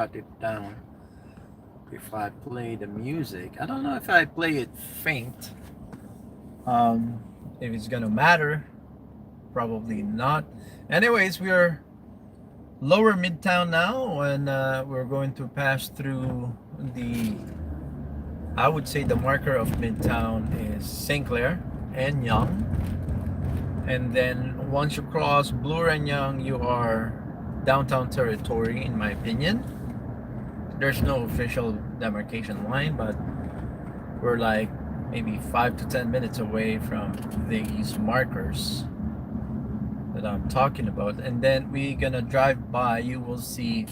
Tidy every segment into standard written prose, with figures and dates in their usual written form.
cut it down if I play the music. I don't know if I play it faint. Um, if it's gonna matter, probably not. Anyways, we are lower midtown now, and we're going to pass through the. I would say the marker of midtown is St. Clair and Young, and then once you cross Bloor and Young, you are downtown territory, in my opinion. There's no official demarcation line, but we're like maybe 5 to 10 minutes away from these markers that I'm talking about. And then we're gonna drive by, you will see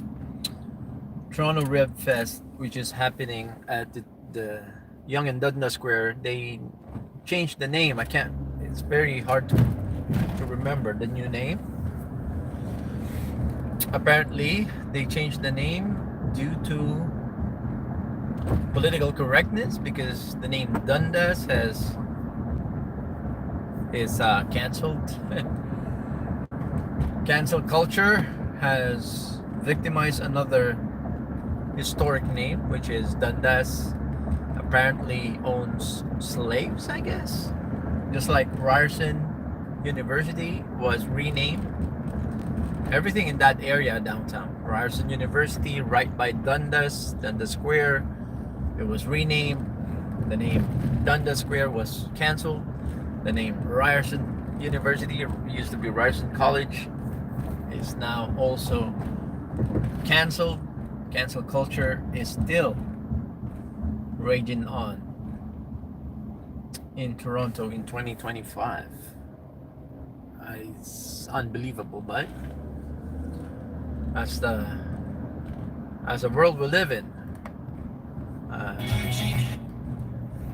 Toronto Rib Fest, which is happening at the Yonge and Dundas Square. They changed the name. I can't, it's very hard to remember the new name. Apparently they changed the name due to political correctness, because the name Dundas is cancelled. Cancel culture has victimized another historic name, which is Dundas. Apparently owns slaves, I guess. Just like Ryerson University was renamed. Everything in that area downtown. Ryerson University, right by Dundas Square, it was renamed. The name Dundas Square was canceled. The name Ryerson University, used to be Ryerson College, is now also canceled. Cancel culture is still raging on in Toronto in 2025. It's unbelievable, but that's the world we live in.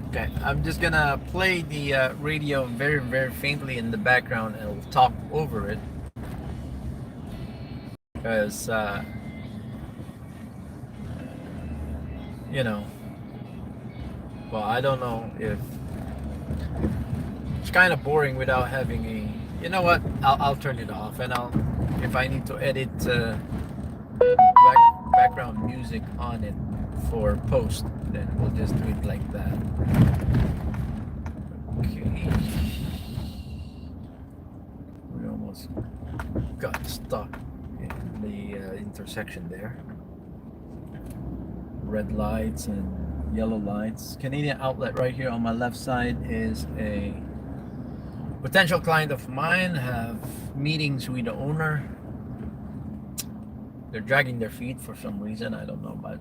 Okay, I'm just gonna play the radio very, very faintly in the background, and we'll talk over it, because you know, well, I don't know if it's kind of boring without having a. You know what? I'll turn it off, and if I need to edit background music on it for post, then we'll just do it like that. Okay. We almost got stuck in the intersection there. Red lights and yellow lights. Canadian Outlet right here on my left side is a potential client of mine. Have meetings with the owner. They're dragging their feet for some reason, I don't know, but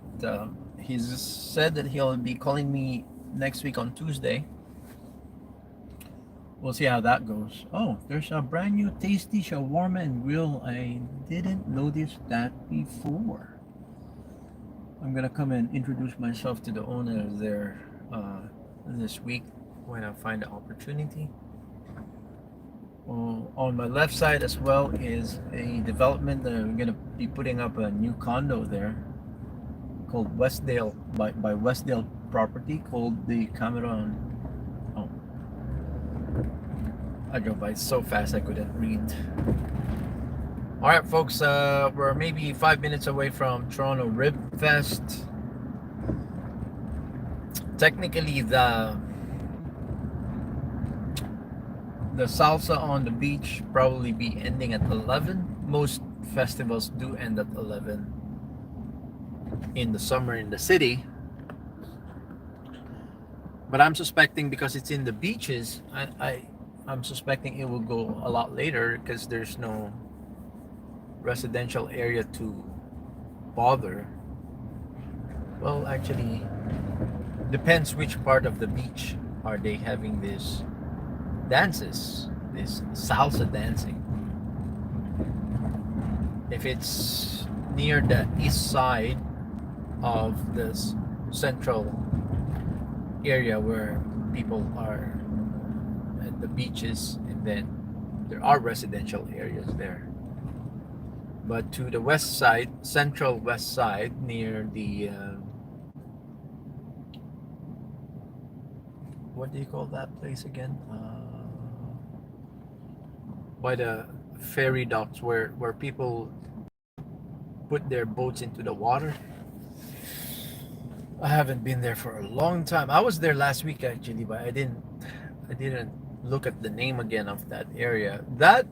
he's said that he'll be calling me next week on Tuesday. We'll see how that goes. Oh, there's a brand new tasty shawarma and grill. I didn't notice that before. I'm gonna come and introduce myself to the owner there this week when I find the opportunity. On my left side as well is a development that I'm gonna be putting up a new condo there called Westdale by Westdale Property, called the Cameron. Oh, I drove by so fast I couldn't read. All right, folks, we're maybe 5 minutes away from Toronto Rib Fest. Technically, the salsa on the beach probably be ending at 11. Most festivals do end at 11 in the summer in the city. But I'm suspecting, because it's in the beaches, I'm suspecting it will go a lot later, because there's no residential area to bother. Well, actually, depends which part of the beach are they having this dances, this salsa dancing. If it's near the east side of this central area where people are at the beaches, and then there are residential areas there. But to the west side, central west side, near the what do you call that place again? By the ferry docks, where people put their boats into the water. I haven't been there for a long time. I was there last week actually, but I didn't look at the name again of that area. That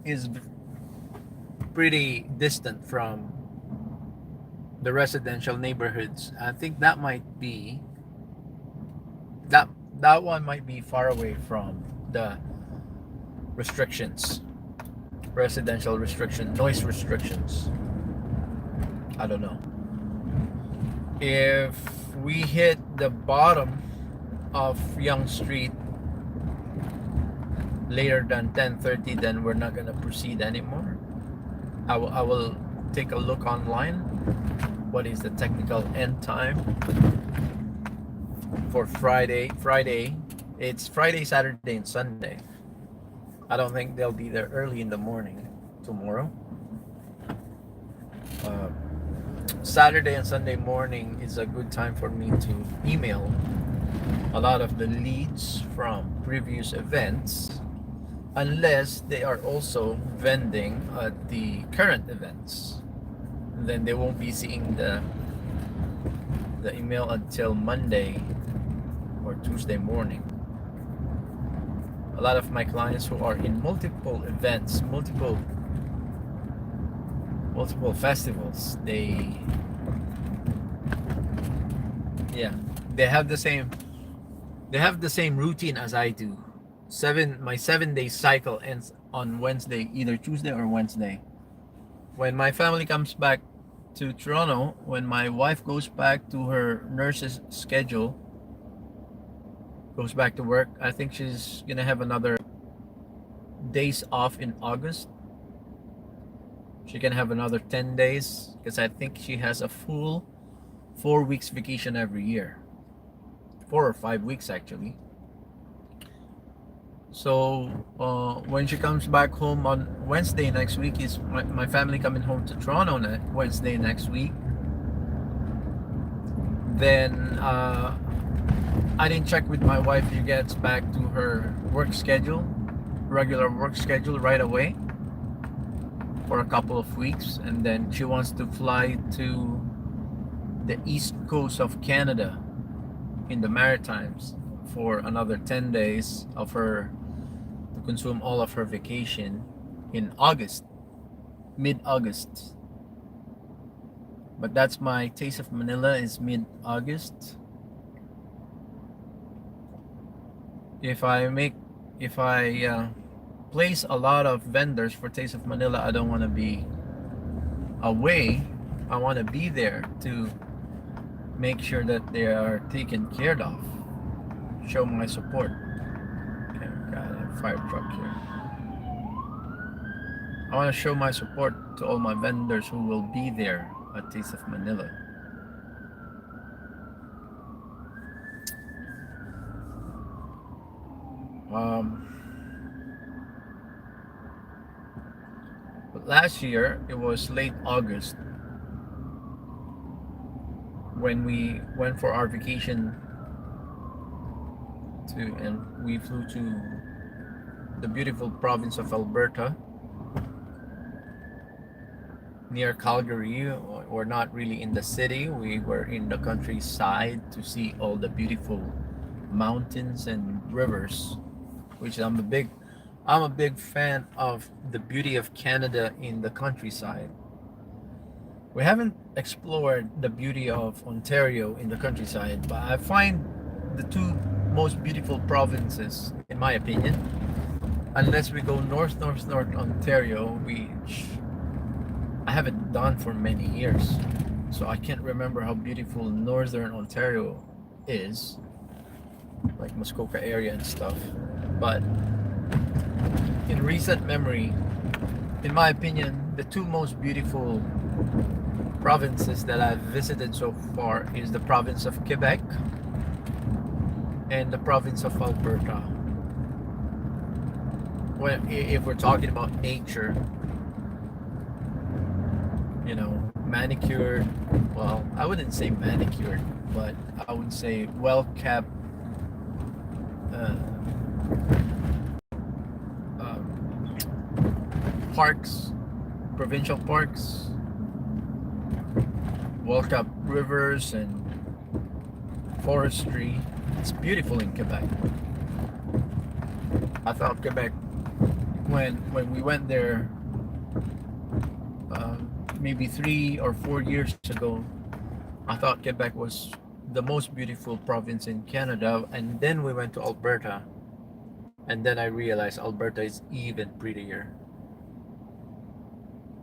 is pretty distant from the residential neighborhoods. I think that might be that that one might be far away from the restrictions, residential restriction, noise restrictions. I don't know. If we hit the bottom of Young Street later than 10:30, then we're not gonna proceed anymore. I will take a look online. What is the technical end time for Friday? It's Friday, Saturday, and Sunday. I don't think they'll be there early in the morning tomorrow. Uh, Saturday and Sunday morning is a good time for me to email a lot of the leads from previous events, unless they are also vending at the current events. Then they won't be seeing the email until Monday or Tuesday morning. A lot of my clients who are in multiple events, multiple festivals, yeah, they have the same routine as I do. My 7 day cycle ends on Wednesday, either Tuesday or Wednesday. When my family comes back to Toronto, when my wife goes back to her nurse's schedule, goes back to work, I think she's gonna have another days off in August. She can have another 10 days because I think she has a full 4 weeks vacation every year. 4 or 5 weeks actually. So when she comes back home on Wednesday next week, is my family coming home to Toronto Wednesday next week. Then I didn't check with my wife. She gets back to her regular work schedule right away for a couple of weeks, and then she wants to fly to the east coast of Canada in the Maritimes for another 10 days of her to consume all of her vacation in August, mid-August. But that's my Taste of Manila is mid-August. If I place a lot of vendors for Taste of Manila, I don't want to be away. I want to be there to make sure that they are taken care of. Show my support. Okay, got a fire truck here. I want to show my support to all my vendors who will be there at Taste of Manila. But last year it was late August when we went for our vacation and we flew to the beautiful province of Alberta near Calgary. We're not really in the city, we were in the countryside to see all the beautiful mountains and rivers, which I'm a big fan of the beauty of Canada in the countryside. We haven't explored the beauty of Ontario in the countryside, but I find the two most beautiful provinces, in my opinion, unless we go north Ontario, which I haven't done for many years, so I can't remember how beautiful northern Ontario is, like Muskoka area and stuff. But in recent memory, in my opinion, the two most beautiful provinces that I've visited so far is the province of Quebec and the province of Alberta. If we're talking about nature, manicured, well, I wouldn't say manicured, but I would say well kept parks, provincial parks, walk up rivers and forestry. It's beautiful in Quebec. I thought Quebec, when we went there maybe 3 or 4 years ago, I thought Quebec was the most beautiful province in Canada, and then we went to Alberta, and then I realized Alberta is even prettier.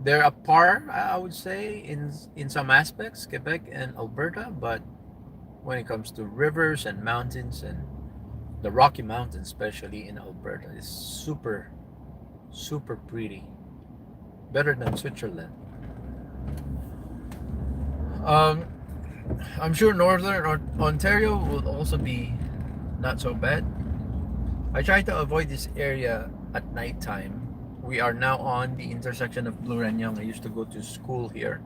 They're a par, I would say, in some aspects, Quebec and Alberta, but when it comes to rivers and mountains, and the Rocky Mountains, especially in Alberta, is super, super pretty. Better than Switzerland. Um, I'm sure Northern Ontario will also be not so bad. I try to avoid this area at nighttime. We are now on the intersection of Bloor and Yonge. I used to go to school here,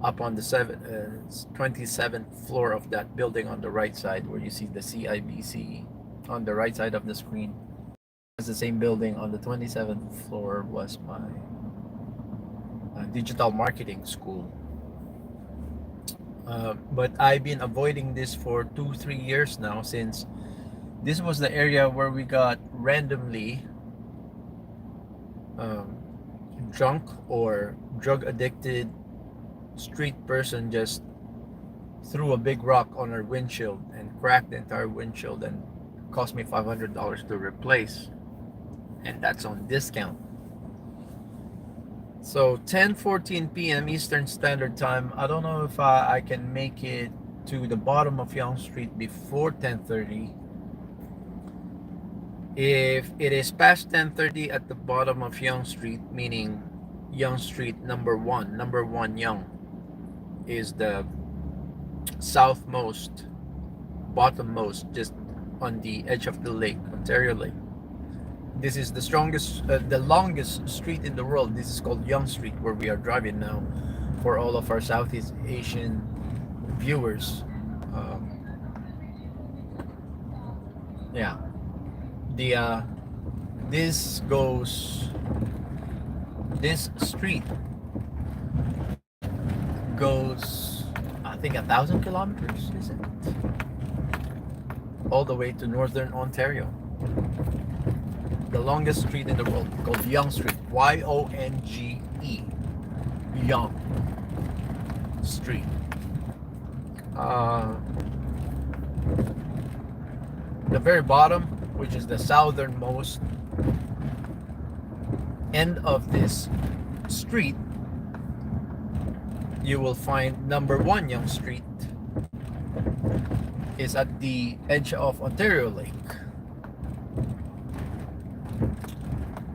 up on the 27th floor of that building on the right side, where you see the CIBC on the right side of the screen. It's the same building. On the 27th floor was my digital marketing school. But I've been avoiding this for 2-3 years now, since this was the area where we got randomly drunk or drug addicted street person just threw a big rock on our windshield and cracked the entire windshield, and cost me $500 to replace, and that's on discount. So 10:14 p.m. Eastern Standard Time. I don't know if I can make it to the bottom of Yonge Street before 10:30. If it is past 10:30 at the bottom of Yonge Street, meaning Yonge Street number one Yonge is the southmost, bottommost, just on the edge of the lake, Ontario Lake. This is the longest street in the world. This is called Yonge Street, where we are driving now, for all of our Southeast Asian viewers. Yeah, the this goes this street goes, I think, 1,000 kilometers, is it, all the way to Northern Ontario. The longest street in the world, called Yonge Street, Yonge, Yonge Street. The very bottom, which is the southernmost end of this street, you will find number one Yonge Street is at the edge of Ontario Lake.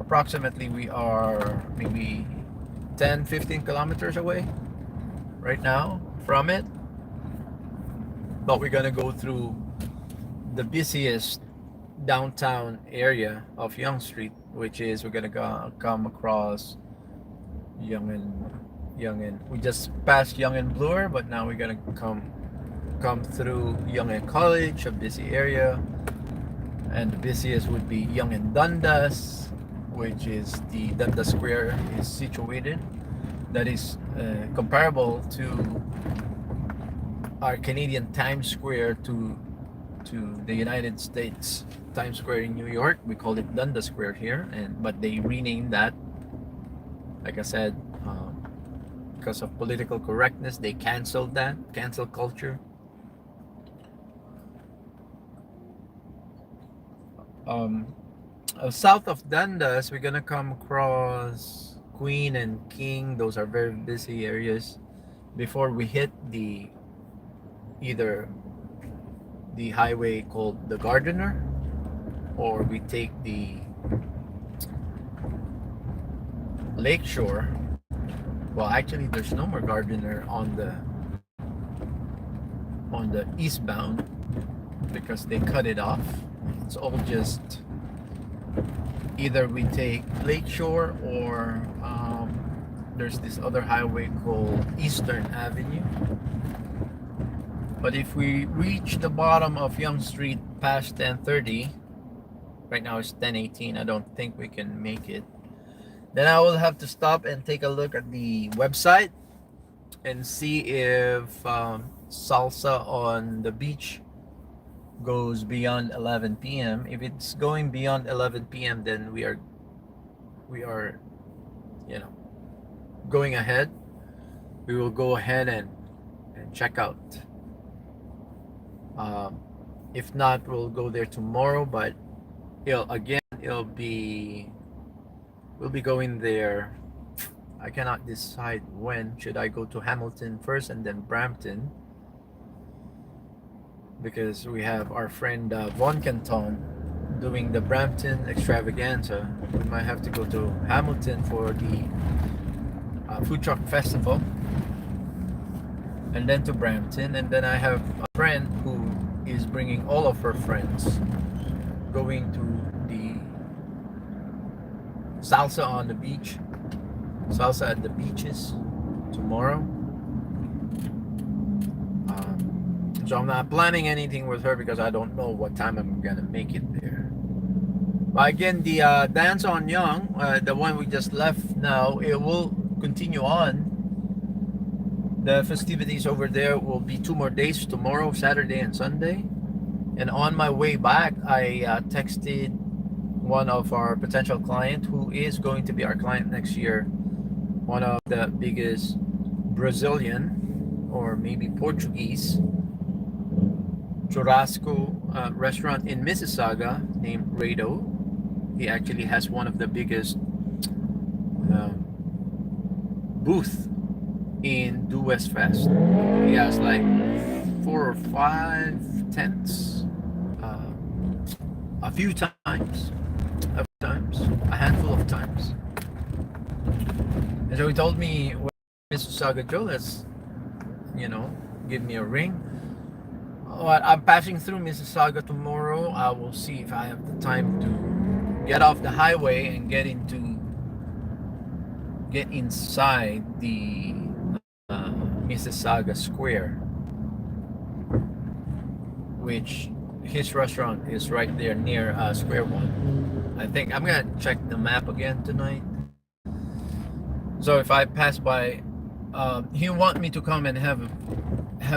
Approximately, we are maybe 10-15 kilometers away right now from it, but we're gonna go through the busiest downtown area of Yonge Street, which is, we're gonna come across Yonge and we just passed Yonge and Bloor, but now we're gonna come through Yonge and College, a busy area, and the busiest would be Yonge and Dundas, which is the Dundas Square is situated. That is comparable to our Canadian Times Square, to the United States Times Square in New York. We call it Dundas Square here, but they renamed that. Like I said, because of political correctness, they canceled that. Cancel culture. South of Dundas, we're gonna come across Queen and King. Those are very busy areas before we hit either the highway called the Gardiner, or we take the Lakeshore. Well, actually, there's no more Gardiner on the eastbound, because they cut it off. It's all just either we take Lakeshore, or there's this other highway called Eastern Avenue. But if we reach the bottom of Yonge Street past 10:30, right now it's 10:18, I don't think we can make it. Then I will have to stop and take a look at the website and see if salsa on the beach goes beyond 11 p.m. If it's going beyond 11 p.m., then we are you know going ahead. We will go ahead and check out. Um, if not, we'll go there tomorrow. But it'll be we'll be going there. I cannot decide when. Should I go to Hamilton first and then Brampton, because we have our friend Von Canton doing the Brampton extravaganza. We might have to go to Hamilton for the food truck festival, and then to Brampton, and then I have a friend who is bringing all of her friends going to the salsa on the beach, salsa at the beaches tomorrow. So I'm not planning anything with her because I don't know what time I'm gonna make it there. But again, the dance on Young, the one we just left now, it will continue on. The festivities over there will be 2 more days, tomorrow, Saturday, and Sunday. And on my way back, I texted one of our potential client who is going to be our client next year, one of the biggest Brazilian or maybe Portuguese churrasco restaurant in Mississauga named Rado. He actually has one of the biggest booth in Do West Fest. He has like 4 or 5 tents, uh, a few times, a handful of times. And so he told me, well, Mississauga Joe, let's, give me a ring. I'm passing through Mississauga tomorrow. I will see if I have the time to get off the highway and get inside the Mississauga Square, which his restaurant is right there near Square One. I think I'm gonna check the map again tonight. So if I pass by, he want me to come and have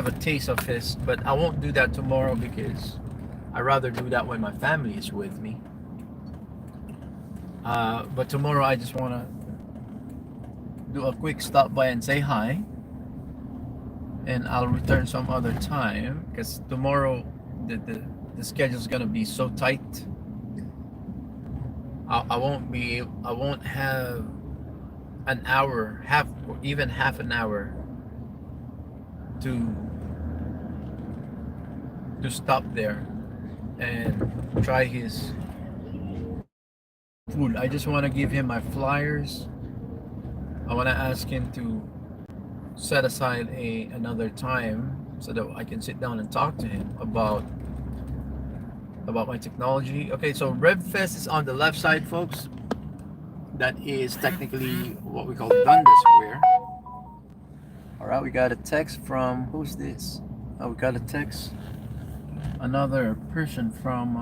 a taste of his, but I won't do that tomorrow because I rather do that when my family is with me. But tomorrow I just want to do a quick stop by and say hi, and I'll return some other time because tomorrow the schedule is gonna be so tight. I won't have an hour, even half an hour to stop there and try his food. I just want to give him my flyers. I want to ask him to set aside another time so that I can sit down and talk to him about my technology. Okay, so RevFest is on the left side, folks. That is technically what we call Dundas Square. All right, we got a text from, who's this? Oh, we got a text, another person from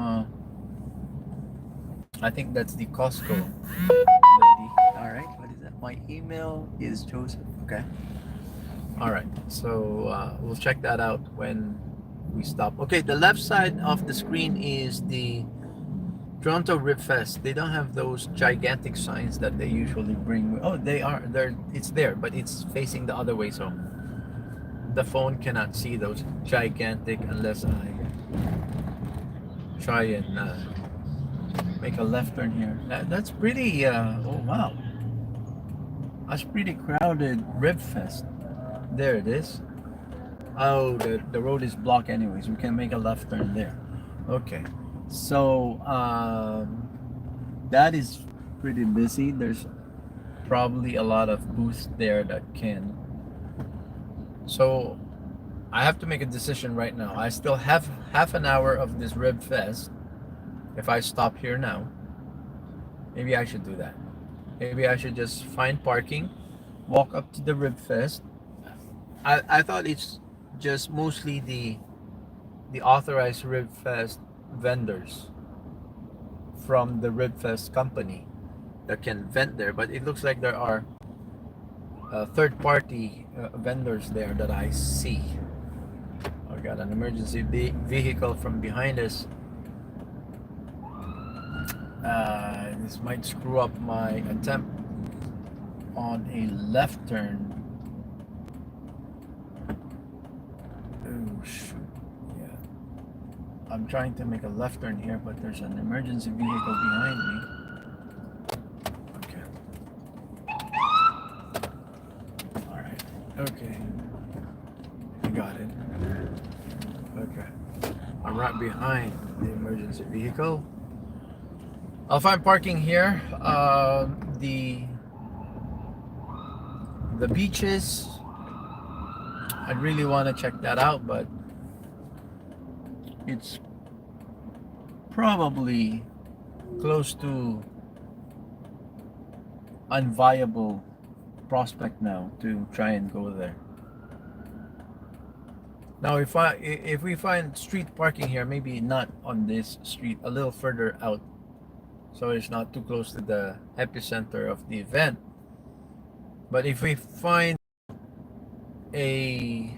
I think that's the Costco lady. All right, what is that? My email is Joseph. Okay. All right, so we'll check that out when we stop. Okay, the left side of the screen is the Toronto Rib Fest. They don't have those gigantic signs that they usually bring. Oh, they are there. It's there, but it's facing the other way, so the phone cannot see those gigantic unless I try and make a left turn here. That's pretty. Oh wow, that's pretty crowded Rib Fest. There it is. Oh, the road is blocked anyways. We can make a left turn there. Okay. So that is pretty busy. There's probably a lot of booths there that can. So I have to make a decision right now. I still have half an hour of this Rib Fest. If I stop here now, maybe I should do that. Maybe I should just find parking, walk up to the Rib Fest. I thought it's just mostly the authorized Rib Fest vendors from the Rib Fest company that can vent there, but it looks like there are third-party vendors there that I see. I got an emergency vehicle from behind us. This might screw up my attempt on a left turn. Oh shoot. Yeah. I'm trying to make a left turn here, but there's an emergency vehicle behind me. Okay. Alright. Okay. I got it. Okay. I'm right behind the emergency vehicle. I'll find parking here. The beaches, I really want to check that out, but it's probably close to unviable prospect now to try and go there. Now if we find street parking here, maybe not on this street, a little further out, so it's not too close to the epicenter of the event. But if we find a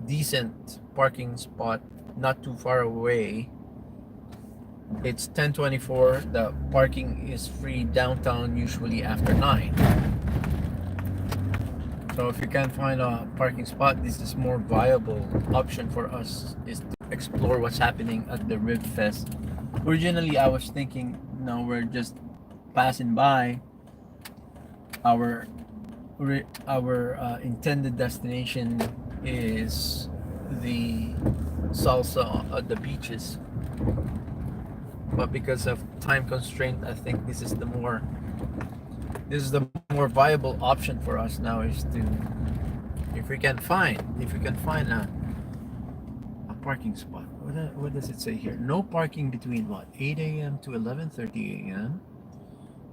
decent parking spot not too far away, it's 10:24. The parking is free downtown usually after 9. So if you can't find a parking spot, this is more viable option for us, is to explore what's happening at the Rib Fest. Originally I was thinking, no, we're just passing by. Our intended destination is the salsa at the beaches, but because of time constraint, I think this is the more viable option for us now, is to, if we can find a parking spot. What does it say here? No parking between what, 8 a.m. to 11:30 a.m.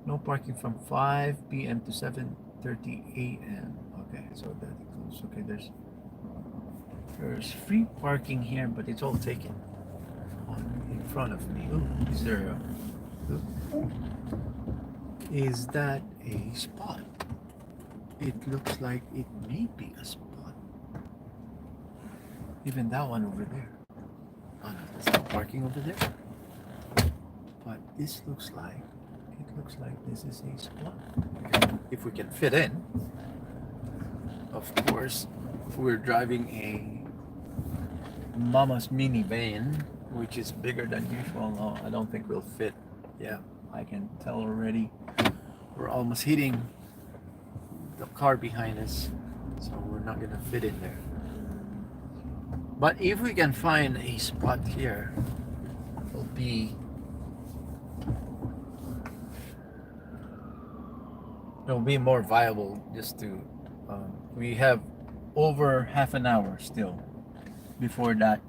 No parking from 5 p.m. to 7:30 a.m. Okay, so that includes, okay, there's free parking here, but it's all taken in front of me. Ooh, is there is that a spot? It looks like it may be a spot. Even that one over there. Oh no, there's no parking over there. But this looks like, this is a spot. If we can fit in. Of course, we're driving a Mama's minivan, which is bigger than usual. No, I don't think we'll fit. Yeah, I can tell already. We're almost hitting the car behind us, so we're not gonna fit in there. But if we can find a spot here, it'll be more viable. Just to we have over half an hour still before that.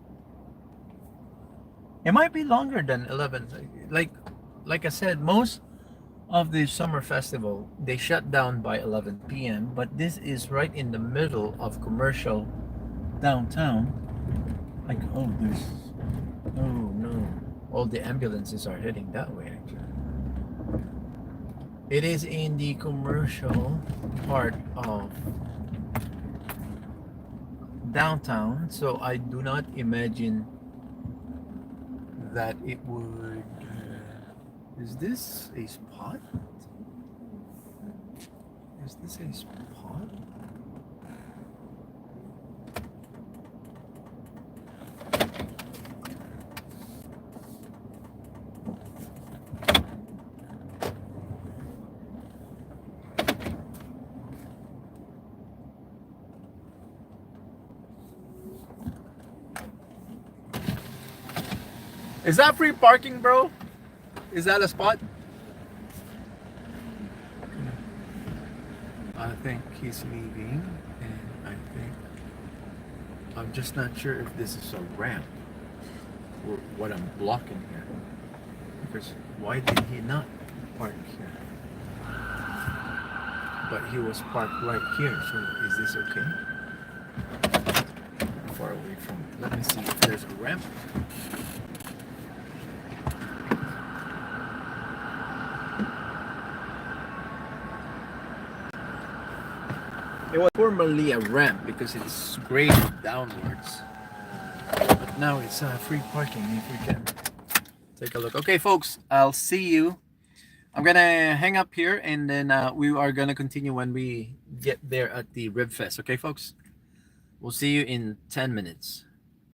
It might be longer than 11. Like I said, most of the summer festival, they shut down by 11 p.m. But this is right in the middle of commercial downtown. Like, oh no, all the ambulances are heading that way. Actually, it is in the commercial part of downtown, so I do not imagine that it would. Is this a spot? Is this a spot? Is that free parking, bro? Is that a spot? I think he's leaving, and I'm just not sure if this is a ramp or what I'm blocking here. Because why did he not park here? But he was parked right here, so is this okay? Far away from, let me see if there's a ramp. It was formerly a ramp because it's graded downwards. But now it's free parking if we can take a look. Okay, folks, I'll see you. I'm gonna hang up here and then we are gonna continue when we get there at the Rib Fest. Okay, folks? We'll see you in 10 minutes.